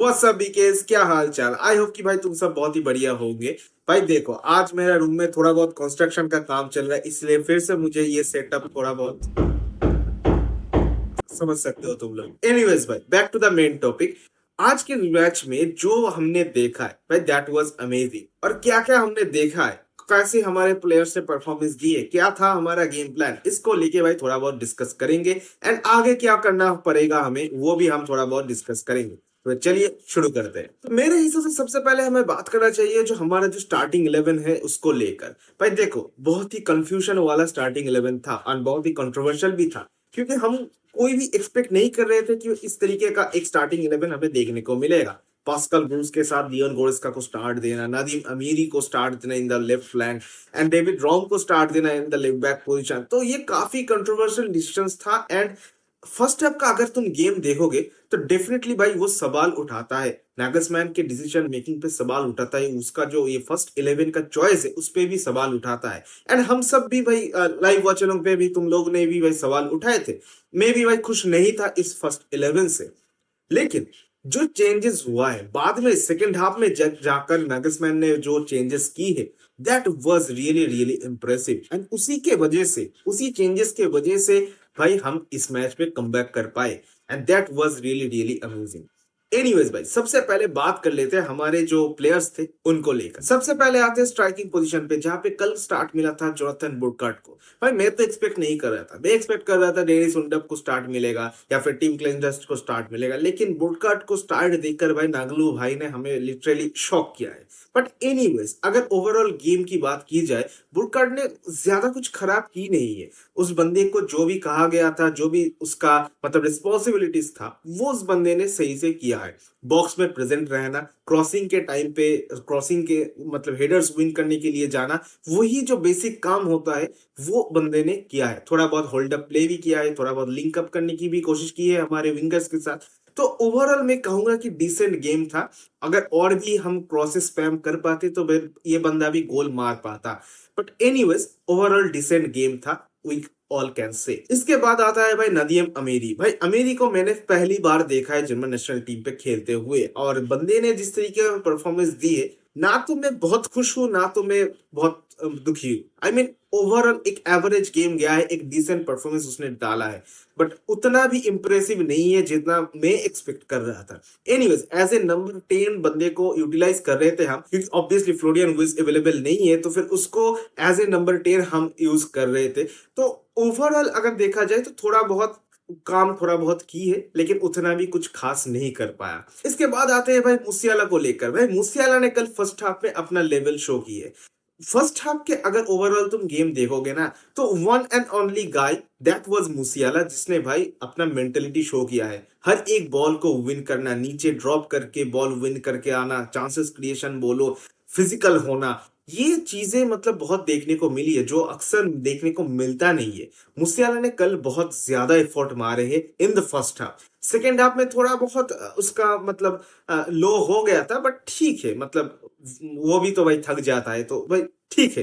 What's up बीकेस, क्या हाल चाल। I hope कि भाई तुम सब बहुत ही बढ़िया होंगे। भाई देखो, आज मेरा रूम में थोड़ा बहुत कंस्ट्रक्शन का काम चल रहा है, इसलिए फिर से मुझे ये सेटअप थोड़ा बहुत समझ सकते हो तुम लोग। एनीवेज भाई, back to the main topic. आज के मैच में जो हमने देखा है भाई, दैट वाज अमेजिंग। और क्या क्या हमने देखा है, कैसे हमारे प्लेयर्स ने परफॉर्मेंस दी है, क्या था हमारा गेम प्लान, इसको लेके भाई थोड़ा बहुत डिस्कस करेंगे। एंड आगे क्या करना पड़ेगा हमें, वो भी हम थोड़ा बहुत डिस्कस करेंगे। तो चलिए शुरू करते हैं। तो मेरे हिसाब से सबसे पहले हमें बात करना चाहिए जो हमारा जो स्टार्टिंग 11 है उसको लेकर। भाई देखो, बहुत ही कंफ्यूजन वाला स्टार्टिंग 11 था और बहुत ही कंट्रोवर्शियल भी था, क्योंकि हम कोई भी एक्सपेक्ट नहीं कर रहे थे कि इस तरीके का एक स्टार्टिंग 11 हमें देखने को मिलेगा। पास्कल ब्रूस के साथ लियोन गोरेस्का को स्टार्ट देना, नदीम अमीरी को स्टार्ट देना in the left flank, and David ROM को स्टार्ट देना in the left back position, तो ये काफी कंट्रोवर्शियल डिसीजन था। एंड फर्स्ट हाफ का अगर तुम गेम देखोगे तो डेफिनेटली भाई वो सवाल उठाता है, नागसमैन के डिसीजन मेकिंग पे सवाल उठाता है, उसका जो ये फर्स्ट 11 का चॉइस है उस पे भी सवाल उठाता है। एंड हम सब भी भाई लाइव वॉचिंग पे भी तुम लोग ने भी भाई सवाल उठाए थे। मैं भी भाई खुश नहीं था इस फर्स्ट 11 से। लेकिन जो चेंजेस हुआ है बाद में सेकंड हाफ में जाकर नागसमैन ने जो चेंजेस की है, that was really really impressive. And उसी के वजह से, उसी चेंजेस के वजह से भाई हम इस मैच में कमबैक कर पाए। And that was really really amazing. Anyways भाई, सबसे पहले बात कर लेते हैं हमारे जो प्लेयर्स थे उनको लेकर। सबसे पहले आते हैं स्ट्राइकिंग पोजीशन पे, जहां पे कल स्टार्ट मिला था जोनाथन बुरकार्ट को। भाई मैं तो एक्सपेक्ट नहीं कर रहा था, मैं एक्सपेक्ट कर रहा था डेनिस उनडप को स्टार्ट मिलेगा या फिर टीम क्लेंडस्ट को स्टार्ट मिलेगा, लेकिन बुरकार्ट को स्टार्ट देखकर भाई नागलू भाई ने हमें लिटरली शॉक किया है। बट एनीवेज, अगर ओवरऑल गेम की बात की जाए, बुरकार्ट ने ज्यादा कुछ खराब की नहीं है। उस बंदे को जो भी कहा गया था, जो भी उसका मतलब रिस्पॉन्सिबिलिटीज था, वो उस बंदे ने सही से किया है। बॉक्स में प्रेजेंट रहना, क्रॉसिंग के टाइम पे क्रॉसिंग के मतलब हेडर्स विन करने के लिए जाना, वही जो बेसिक काम होता है वो बंदे ने किया है। थोड़ा बहुत होल्ड अप प्ले भी किया है, थोड़ा बहुत लिंक अप करने की भी कोशिश की है हमारे विंगर्स के साथ। तो ओवरऑल मैं कहूंगा कि डिसेंट गेम था। अगर और भी हम क्रॉसेस स्पैम कर पाते तो फिर ये बंदा भी गोल मार पाता। But anyways, overall decent game था, वी ऑल कैन से। इसके बाद आता है भाई नदीम अमीरी। भाई अमीरी को मैंने पहली बार देखा है जर्मन नेशनल टीम पे खेलते हुए, और बंदे ने जिस तरीके का परफॉर्मेंस दी है, ना तो मैं बहुत खुश हूं ना तो मैं बहुत दुखी हूं। आई मीन ओवरऑल एक एवरेज गेम गया है, एक डिसेंट परफॉर्मेंस उसने डाला है, बट उतना भी इंप्रेसिव नहीं है जितना मैं एक्सपेक्ट कर रहा था। एनीवेज, एज ए नंबर 10 बंदे को यूटिलाइज कर रहे थे हम, क्योंकि ऑब्वियसली फ्लोरियन विज अवेलेबल नहीं है, तो फिर उसको एज ए नंबर 10 हम यूज कर रहे थे। तो ओवरऑल अगर देखा जाए तो थोड़ा बहुत काम थोड़ा बहुत की है, लेकिन उतना भी कुछ खास नहीं कर पाया। इसके बाद आते हैं भाई मूसियाला को लेकर। भाई मूसियाला ने कल फर्स्ट हाफ में अपना लेवल शो की है। फर्स्ट हाफ के अगर ओवरऑल तुम गेम देखोगे ना, तो one and only guy that was मूसियाला, जिसने भाई अपना मेंटेलिटी शो किया है। हर एक बॉल को विन करना, नीचे ड्रॉप करके बॉल विन करके आना, चांसेस क्रिएशन बोलो, फिजिकल होना, ये चीजें मतलब बहुत देखने को मिली है जो अक्सर देखने को मिलता नहीं है। मूसियाला ने कल बहुत ज्यादा एफर्ट मारे हैं in the first half. Second half में थोड़ा बहुत उसका मतलब लो हो गया था, बट ठीक है, मतलब वो भी तो भाई थक जाता है, तो भाई ठीक है,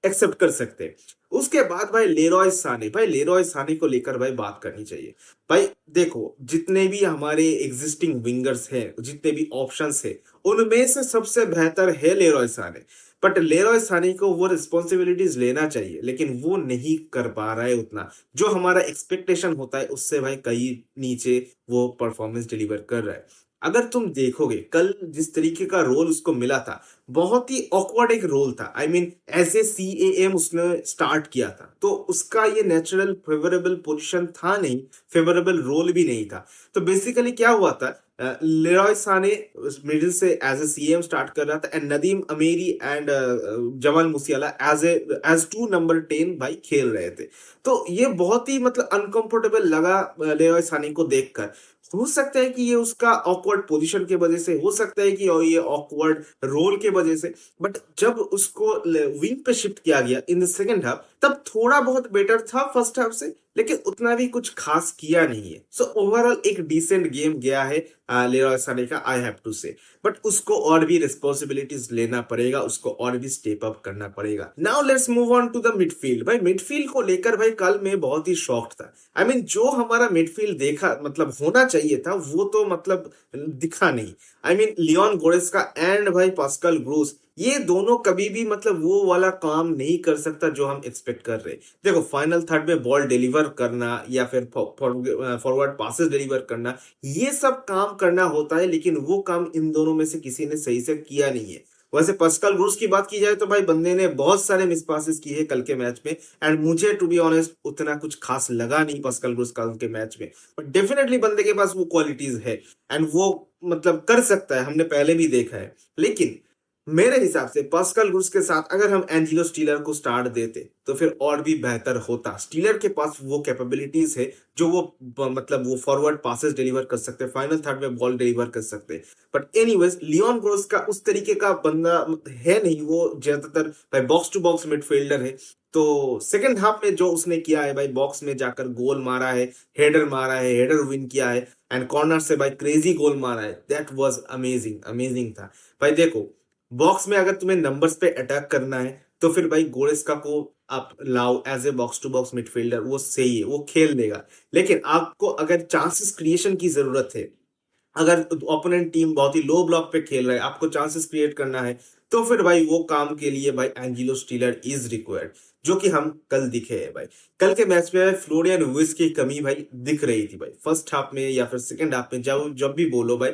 एक्सेप्ट कर सकते हैं। उसके बाद भाई लेरॉय साने। भाई लेरॉय साने को लेकर भाई बात करनी चाहिए। भाई देखो, जितने भी हमारे एग्जिस्टिंग विंगर्स हैं, जितने भी ऑप्शंस हैं, उनमें से सबसे बेहतर है Leroy Sane. But Leroy Sane को वो रिस्पॉन्सिबिलिटीज लेना चाहिए, लेकिन वो नहीं कर पा रहा है उतना। जो हमारा एक्सपेक्टेशन होता है उससे भाई कहीं नीचे वो परफॉर्मेंस डिलीवर कर रहा है। अगर तुम देखोगे कल जिस तरीके का रोल उसको मिला था, बहुत ही ऑकवर्ड एक रोल था। I mean as a CAM उसने स्टार्ट किया था, तो उसका ये नेचुरल फेवरेबल पोजीशन था नहीं, फेवरेबल रोल भी नहीं था। तो बेसिकली क्या हुआ था, लेरॉय साने मिडिल से एज ए CM स्टार्ट कर रहा था, and Nadiem Amiri and Jamal Musiala as 2 number 10 भाई खेल रहे थे। तो ये बहुत ही मतलब अनकंफर्टेबल लगा लेरॉय साने को देखकर। हो सकता है कि ये उसका ऑकवर्ड पोजीशन के वजह से, हो सकता है कि ये ऑकवर्ड रोल के वजह से, बट जब उसको विंग पे शिफ्ट किया गया इन द सेकंड हाफ, तब थोड़ा बहुत बेटर था फर्स्ट हाफ से। लेकिन उतना भी कुछ खास किया नहीं है। सो ओवरऑल एक डिसेंट गेम गया है लेरॉय साने का, आई हैव टू से। बट उसको और भी रिस्पॉन्सिबिलिटीज लेना पड़ेगा, उसको और भी स्टेप अप करना पड़ेगा। Now let's move on to the midfield. भाई मिडफील्ड को लेकर भाई कल मैं बहुत ही शॉक्ड था। आई मीन जो हमारा मिडफील्ड देखा मतलब होना चाहिए था वो तो मतलब दिखा नहीं। आई मीन लियोन गोरेस्का एंड भाई पास्कल ग्रोस, ये दोनों कभी भी मतलब वो वाला काम नहीं कर सकता जो हम एक्सपेक्ट कर रहे हैं। देखो फाइनल थर्ड में बॉल डिलीवर करना या फिर फॉरवर्ड पासेस डिलीवर करना, ये सब काम करना होता है, लेकिन वो काम इन दोनों में से किसी ने सही से किया नहीं है। वैसे पास्कल ग्रूस की बात की जाए तो भाई बंदे ने बहुत सारे मिस पासेस किए कल के मैच में, एंड मुझे टू बी ऑनेस्ट उतना कुछ खास लगा नहीं पास्कल ग्रूस कल के मैच में। बट डेफिनेटली बंदे के पास वो क्वालिटीज है एंड वो मतलब कर सकता है, हमने पहले भी देखा है। लेकिन मेरे हिसाब से पास्कल ग्रूस के साथ अगर हम एंजिलो स्टीलर को स्टार्ट देते तो फिर और भी बेहतर होता। स्टीलर के पास वो कैपेबिलिटीज है जो वो मतलब वो फॉरवर्ड पासेस डिलीवर कर सकते हैं, फाइनल थर्ड में बॉल डिलीवर कर सकते हैं। बट एनीवेज लियोन ग्रोस का उस तरीके का बंदा है नहीं, वो ज्यादातर भाई बॉक्स टू बॉक्स मिडफील्डर है। तो सेकंड हाफ में जो उसने किया है भाई, बॉक्स में जाकर गोल मारा है, हेडर मारा है, हेडर विन किया है एंड कॉर्नर से भाई क्रेजी गोल मारा है, दैट वाज अमेजिंग, अमेजिंग था। भाई देखो बॉक्स में अगर तुम्हें नंबर्स पे अटैक करना है तो फिर भाई गोरेस्का को आप लाओ as a box to box midfielder, वो सही है, वो खेल देगा। लेकिन आपको अगर चांसेस क्रिएशन की जरूरत है, अगर ओपोनेंट टीम बहुत ही लो ब्लॉक पे खेल रहा है, आपको चांसेस क्रिएट करना है, तो फिर भाई वो काम के लिए भाई एंजिलो स्टीलर इज रिक्वायर्ड, जो कि हम कल दिखे हैं भाई। कल के मैच में फ्लोरियन विस की कमी भाई दिख रही थी भाई, फर्स्ट हाफ में या फिर सेकंड हाफ में, जब जब भी बोलो भाई,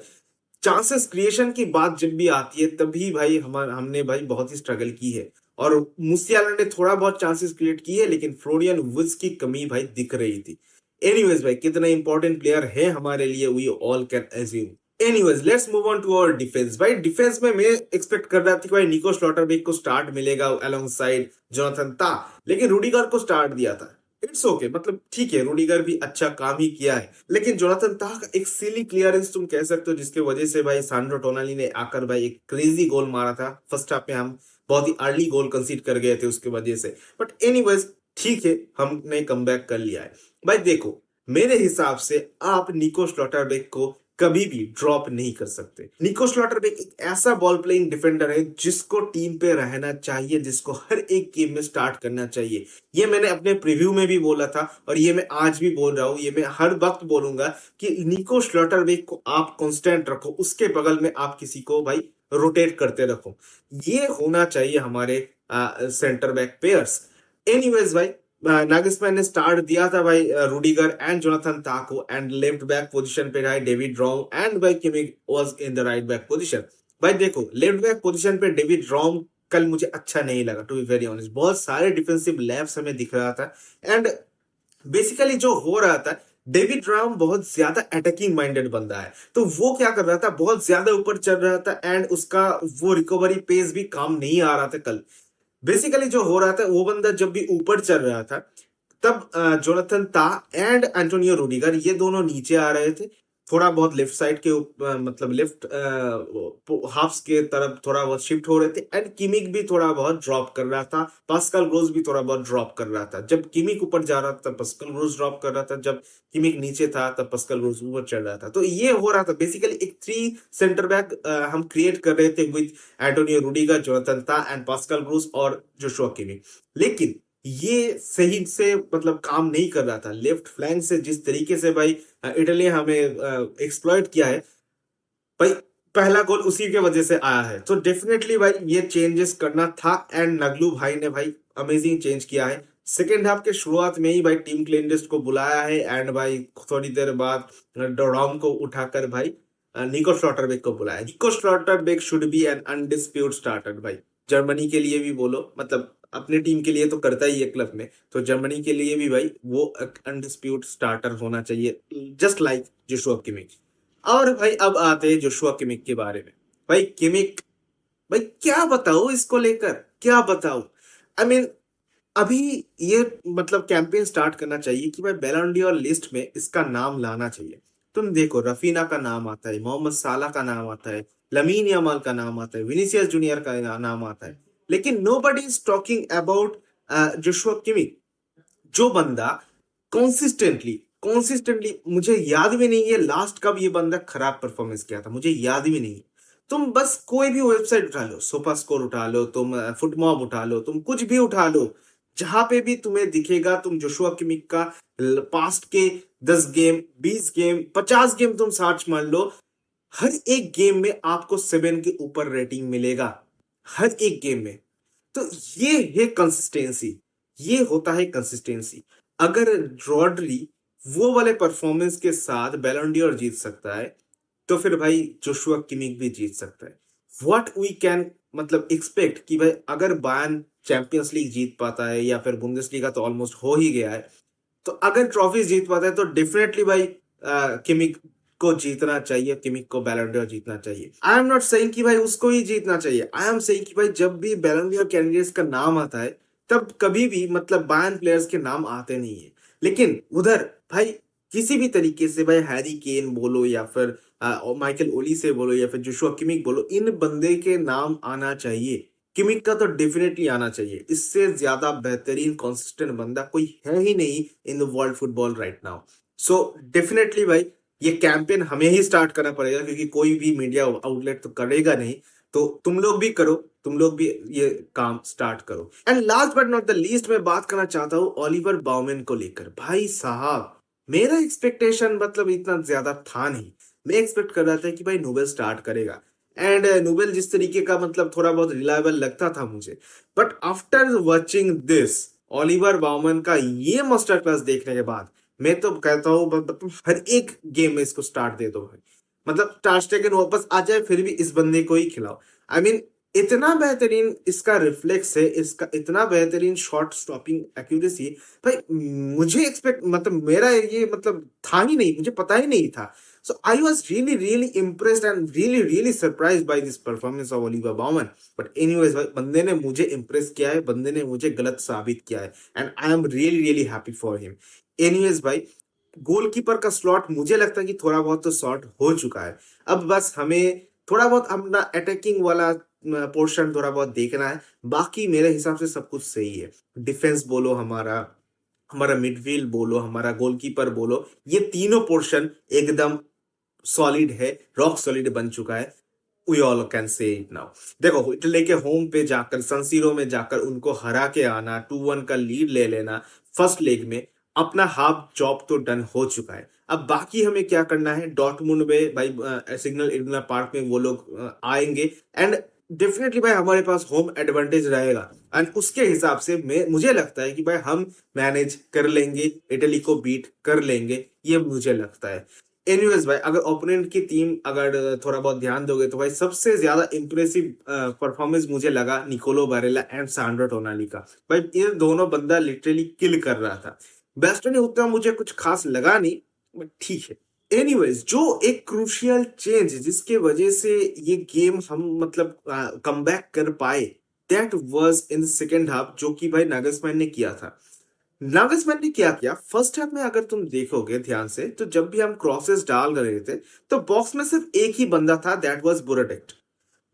चांसेस क्रिएशन की बात जब भी आती है तभी भाई हमने भाई बहुत ही स्ट्रगल की है। और मूसियाला ने थोड़ा बहुत चांसेस क्रिएट किए, लेकिन फ्लोरियन विट्ज की कमी भाई दिख रही थी। एनीवेज भाई कितना इंपॉर्टेंट प्लेयर है हमारे लिए we all can assume. Anyways let's move on to our defence. भाई डिफेंस में मैं एक्सपेक्ट कर रहा था कि भाई निको स्लॉटरबेक को स्टार्ट मिलेगा अलोंग साइड जोनाथन ता, लेकिन रूडिगर को स्टार्ट दिया था। इट्स ओके, मतलब ठीक है, रूडिगर भी अच्छा काम ही किया है, लेकिन जोनाथन ताह का एक सिली क्लियरेंस तुम कह सकते हो जिसके वजह से भाई सांड्रो टोनाली ने आकर भाई एक क्रेजी गोल मारा था। फर्स्ट हाफ में हम बहुत ही अर्ली गोल कंसीड कर गए थे उसके वजह से, बट एनीवेज ठीक है, हमने कमबैक कर लिया है। भाई देखो मेरे हिसाब से आप निको स्लॉटरबेक को कभी भी ड्रॉप नहीं कर सकते। निको स्लॉटरबेक एक ऐसा बॉल प्लेइंग डिफेंडर है जिसको टीम पे रहना चाहिए, जिसको हर एक गेम में स्टार्ट करना चाहिए। ये मैंने अपने प्रीव्यू में भी बोला था और ये मैं आज भी बोल रहा हूँ, ये मैं हर वक्त बोलूंगा कि निको स्लॉटरबेक को आप कांस्टेंट रखो, उसके बगल में आप किसी को भाई रोटेट करते रखो। ये होना चाहिए हमारे सेंटर बैक पेयर्स। एनीवेज भाई नागिसमैन ने स्टार्ट दिया था भाई रूडिगर एंड जोनाथन ता को, एंड लेफ्ट बैक पोजीशन पे भाई डेविड रॉम एंड भाई Kimmich was in the right back position. भाई देखो लेफ्ट बैक पोजीशन पे डेविड रॉम कल मुझे अच्छा नहीं लगा टू बी वेरी ऑनेस्ट, बहुत सारे डिफेंसिव लैप्स हमें दिख रहा था। एंड बेसिकली जो हो रहा था, डेविड राम बहुत ज्यादा अटैकिंग माइंडेड बंदा है, तो वो क्या कर रहा था, बहुत ज्यादा ऊपर चल रहा था एंड उसका वो रिकवरी पेस भी काम नहीं आ रहा था कल। बेसिकली जो हो रहा था, वो बंदा जब भी ऊपर चल रहा था तब जोनाथन ता एंड एंटोनियो रूडिगर ये दोनों नीचे आ रहे थे, थोड़ा बहुत लेफ्ट साइड के मतलब लेफ्ट हाफ्स के तरफ थोड़ा बहुत शिफ्ट हो रहे थे, एंड किमिक भी थोड़ा बहुत ड्रॉप कर रहा था, पास्कल ग्रोस भी थोड़ा बहुत ड्रॉप कर रहा था। जब किमिक ऊपर जा रहा था पास्कल ग्रोस ड्रॉप कर रहा था, जब किमिक नीचे था तब पास्कल ग्रोस ऊपर चढ़ रहा था। तो ये हो रहा था बेसिकली एक थ्री सेंटर बैक हम क्रिएट कर रहे थे विद एंटोनियो रूडिगर, जोनाथन ता एंड पास्कल ग्रोस और जोशुआ किमिक। लेकिन ये सही से मतलब काम नहीं कर रहा था। लेफ्ट फ्लैंक से जिस तरीके से भाई इटली हमें एक्सप्लॉइट किया है भाई, पहला गोल उसी के वजह से आया है। तो डेफिनेटली भाई ये चेंजेस करना था एंड नगलू भाई ने भाई अमेजिंग चेंज किया है। सेकेंड हाफ के शुरुआत में ही भाई टीम क्लिनलिस्ट को बुलाया है एंड भाई थोड़ी देर बाद डोराम को उठाकर भाई निको स्लॉटरबेक को बुलाया। निको स्लॉटरबेक शुड बी एन अनडिस्प्यूट स्टार्टर भाई, जर्मनी के लिए भी बोलो, मतलब अपने टीम के लिए तो करता ही है क्लब में, तो जर्मनी के लिए भी भाई वो अनडिस्प्यूट स्टार्टर होना चाहिए, जस्ट लाइक जोशुआ किमिक। और भाई अब आते हैं जोशुआ किमिक के बारे में। भाई किमिक, भाई क्या बताओ इसको लेकर, क्या बताओ। आई मीन अभी ये मतलब कैंपेन स्टार्ट करना चाहिए कि भाई बैलन डॉर लिस्ट में इसका नाम लाना चाहिए। तुम देखो रफीना का नाम आता है, मोहम्मद साला का नाम आता है, लमीन यमाल का नाम आता है, विनीसियस जूनियर का नाम आता है, लेकिन nobody is talking about Joshua Kimmich, जो बंदा कंसिस्टेंटली कंसिस्टेंटली मुझे याद भी नहीं है लास्ट कब ये बंदा खराब परफॉर्मेंस किया था, मुझे याद भी नहीं है। तुम बस कोई भी वेबसाइट उठा लो, सोफा स्कोर उठा लो, तुम फुटमॉब उठा लो, तुम कुछ भी उठा लो, जहां पे भी तुम्हें दिखेगा, तुम जोशुआ किमिक का पास्ट के 10 गेम, 20 गेम, 50 गेम तुम सर्च मार लो, हर एक गेम में आपको 7 के ऊपर रेटिंग मिलेगा, हर एक गेम में। तो ये है कंसिस्टेंसी, ये होता है कंसिस्टेंसी। अगर रॉड्री वो वाले परफॉर्मेंस के साथ बैलन डॉर जीत सकता है, तो फिर भाई जोशुआ किमिक भी जीत सकता है। व्हाट वी कैन मतलब एक्सपेक्ट कि भाई अगर बायर्न चैंपियंस लीग जीत पाता है या फिर बुंदेसलीगा तो ऑलमोस्ट हो ही गया है, तो अगर ट्रॉफी जीत पाता है तो डेफिनेटली भाई किमिक को जीतना चाहिए, किमिक को बैलन डॉर जीतना चाहिए। आई एम नॉट सेइंग कि भाई उसको ही जीतना चाहिए, आई एम सेइंग कि भाई जब भी बैलन डॉर कैंडिडेट्स का नाम आता है तब कभी भी मतलब बायर्न प्लेयर्स के नाम आते नहीं है, लेकिन उधर भाई किसी भी तरीके से भाई हैरी केन बोलो या फिर माइकल ओलीसे बोलो या फिर जोशुआ किमिक बोलो, इन बंदे के नाम आना चाहिए। किमिक का तो डेफिनेटली आना चाहिए, इससे ज्यादा बेहतरीन कंसिस्टेंट बंदा कोई है ही नहीं in the world football right now. So definitely भाई ये कैंपेन हमें ही स्टार्ट करना पड़ेगा, क्योंकि कोई भी मीडिया आउटलेट तो करेगा नहीं, तो तुम लोग भी करो, तुम लोग भी ये काम स्टार्ट करो। And last but not the least मैं बात करना चाहता हूँ ओलिवर बाउमन को लेकर। भाई साहब मेरा एक्सपेक्टेशन मतलब इतना ज्यादा था नहीं, मैं एक्सपेक्ट कर रहा था कि भाई नोबेल स्टार्ट करेगा, एंड नोबेल जिस तरीके का मतलब थोड़ा बहुत रिलायबल लगता था मुझे, but after watching this Oliver Bowman का ये मास्टर क्लास देखने के बाद मैं तो कहता हूँ मतलब हर एक गेम में इसको स्टार्ट दे दो भाई, मतलब टार्स्टेगन वापस आ जाए फिर भी इस बंदे को ही खिलाओ। आई मीन इतना बेहतरीन इसका रिफ्लेक्स है, इसका इतना बेहतरीन शॉट स्टॉपिंग एक्यूरेसी, भाई मुझे एक्सपेक्ट मतलब मेरा ये मतलब था ही नहीं, मुझे पता ही नहीं था। So I was really impressed and really surprised by this performance of Oliver Baumann. But anyways भाई बंदे ने मुझे इम्प्रेस किया है, बंदे ने मुझे गलत साबित किया है, and I am really happy for him. Anyways भाई गोलकीपर का स्लॉट मुझे लगता है कि थोड़ा बहुत तो शॉर्ट हो चुका है, अब बस हमें थोड़ा बहुत अपना अटैकिंग वाला पोर्शन थोड़ा बहुत देखना है, बाकी मेरे हिसाब से सब कुछ सही है। डिफेंस बोलो, हमारा हमारा मिडफील्ड बोलो, हमारा गोलकीपर बोलो, ये तीनों पोर्शन एकदम सॉलिड है, रॉक सॉलिड बन चुका है। We all can say it now. देखो इटली के होम पे जाकर, सनसीरो में जाकर उनको हरा के आना, 2-1 का लीड ले लेना फर्स्ट लेग में, अपना हाफ जॉब तो डन हो चुका है। अब बाकी हमें क्या करना है, डॉर्टमुंड में भाई सिग्नल इडुना पार्क में वो लोग आएंगे, एंड डेफिनेटली भाई हमारे पास होम एडवांटेज रहेगा, एंड उसके हिसाब से मुझे लगता है कि भाई हम मैनेज कर लेंगे, इटली को बीट कर लेंगे, ये मुझे लगता है। एनीवेज भाई अगर ओपोनेंट की टीम अगर थोड़ा बहुत ध्यान दोगे तो भाई सबसे ज्यादा इंप्रेसिव परफॉर्मेंस मुझे लगा निकोलो बारेला एंड सांड्रो टोनाली का। भाई ये दोनों बंदा लिटरली किल कर रहा था। बेस्टो ने उतना मुझे कुछ खास लगा नहीं, बट ठीक है। एनीवेज जो एक क्रूशियल चेंज जिसके वजह से ये गेम हम मतलब कमबैक कर पाए, that was in second half, जो कि भाई नागलस्मैन ने किया था। नागलस्मैन ने क्या किया फर्स्ट हाफ में, अगर तुम देखोगे ध्यान से तो जब भी हम क्रॉसेस डाल रहे थे तो बॉक्स में सिर्फ एक ही बंदा था, दैट वाज बुराडिक्ट।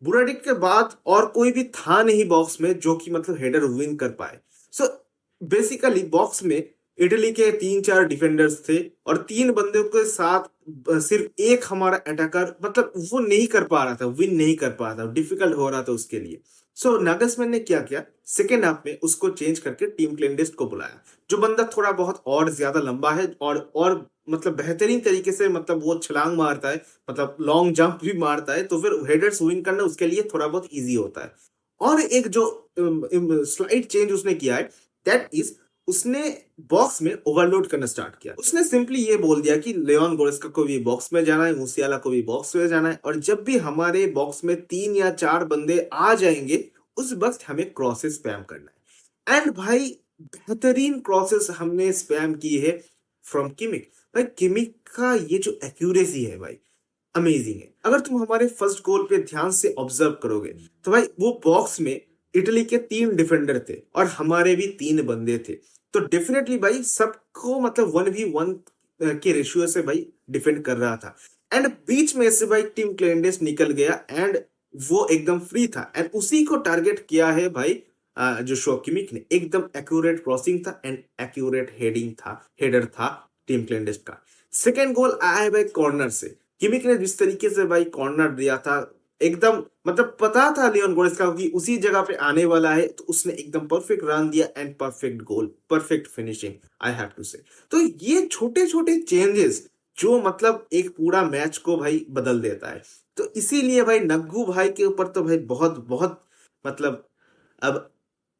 बुराडिक्ट के बाद और कोई भी था नहीं बॉक्स में जो कि मतलब हेडर विन कर पाए। सो बेसिकली बॉक्स में इटली के 3-4 डिफेंडर्स थे और 3 बंदों के साथ सिर्फ एक हमारा अटैकर मतलब वो नहीं कर पा रहा था, विन नहीं कर पा रहा था, डिफिकल्ट हो रहा था उसके लिए। सो नागलस्मैन ने क्या किया, सेकेंड हाफ में उसको चेंज करके टीम क्लेंडेस्ट को बुलाया, जो बंदा थोड़ा बहुत और ज्यादा लंबा है और मतलब बेहतरीन तरीके से मतलब वो छलांग मारता है, मतलब लॉन्ग जंप भी मारता है, तो फिर हेडर्स विन करना उसके लिए थोड़ा बहुत इजी होता है। और एक जो स्लाइड चेंज उसने किया है, दैट इज उसने बॉक्स में ओवरलोड करना स्टार्ट किया। उसने सिंपली ये बोल दिया कि लियोन गोरेस्का को भी बॉक्स में जाना है, मूसियाला को भी बॉक्स में जाना है, और जब भी हमारे बॉक्स में 3 या 4 बंदे आ जाएंगे उस वक्त हमें क्रॉसेस स्पैम करना है। एंड भाई बेहतरीन क्रॉसेस हमने स्पैम की है फ्रॉम किमिक। भाई किमिक का ये जो एक्यूरेसी है भाई अमेजिंग है। अगर तुम हमारे फर्स्ट गोल पे ध्यान से ऑब्जर्व करोगे तो भाई वो बॉक्स में इटली के 3 डिफेंडर थे और हमारे भी 3 बंदे थे, तो डेफिनेटली भाई सबको मतलब 1v1 के रेशियो से भाई डिफेंड कर रहा था। एंड बीच में से भाई टीम क्लेंडेस निकल गया एंड वो एकदम फ्री था, एंड उसी को टारगेट किया है भाई जोशुआ किमिक ने एकदम एक्यूरेट क्रॉसिंग था एंड एक्यूरेट हेडर था टीम क्लेंडिस्ट का। सेकेंड गोल आया है भाई कॉर्नर से। किमिक ने जिस तरीके से भाई कॉर्नर दिया था एकदम मतलब पता था लियोन गोरेत्स्का कि उसी जगह पे आने वाला है, तो उसने एकदम परफेक्ट रन दिया and perfect goal, perfect finishing I have to say. तो ये छोटे छोटे चेंजेस जो मतलब एक पूरा मैच को भाई बदल देता है। तो इसीलिए भाई नग्गू भाई के ऊपर तो भाई बहुत बहुत मतलब अब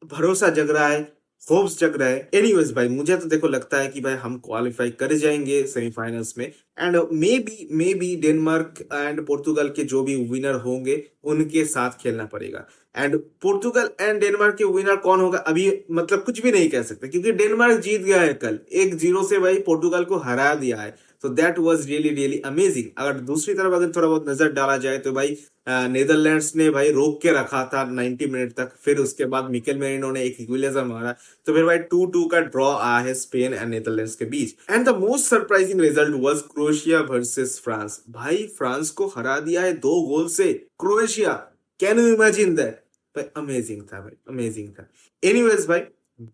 भरोसा जग रहा है, होप्स जग रहा है। एनीवेज भाई मुझे तो देखो लगता है कि भाई हम क्वालिफाई कर जाएंगे सेमीफाइनल्स में and may be Denmark and Portugal के जो भी विनर होंगे उनके साथ खेलना पड़ेगा। एंड पोर्तुगल एंड डेनमार्क के विनर कौन होगा अभी मतलब कुछ भी नहीं कह सकते, क्योंकि डेनमार्क जीत गया है कल 1-0 से भाई पोर्तुगल को हरा दिया है। तो that was really really amazing. अगर दूसरी तरफ अगर थोड़ा बहुत नजर डाला जाए तो भाई नीदरलैंड्स ने भाई रोक के रखा था 90 मिनट तक, फिर उसके बाद मिकेल मेरिनो ने एक इक्विलाइजर मारा, तो फिर भाई 2-2 का ड्रॉ आया है स्पेन एंड नीदरलैंड्स के बीच। And the most surprising result was Croatia versus France. भाई फ्रांस को हरा दिया है 2 गोल से Croatia. Can you imagine that भाई? अमेजिंग था भाई, अमेजिंग था। एनीवेज भाई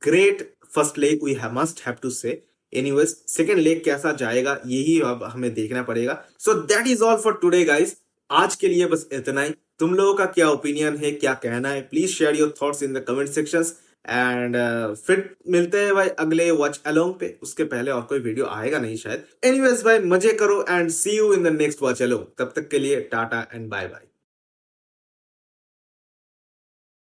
great first leg we must have to say. Anyways second leg कैसा जाएगा यही अब हमें देखना पड़ेगा। So that is all for today guys. आज के लिए बस इतना ही। तुम लोगों का क्या ओपिनियन है, क्या कहना है, please share your thoughts in the comment sections. And फिर मिलते हैं भाई अगले वॉच अलोंग पे। उसके पहले और कोई वीडियो आएगा नहीं शायद। एनीवेज भाई मजे करो and see you in the next watch along. तब तक के लिए टाटा एंड बाय बाय।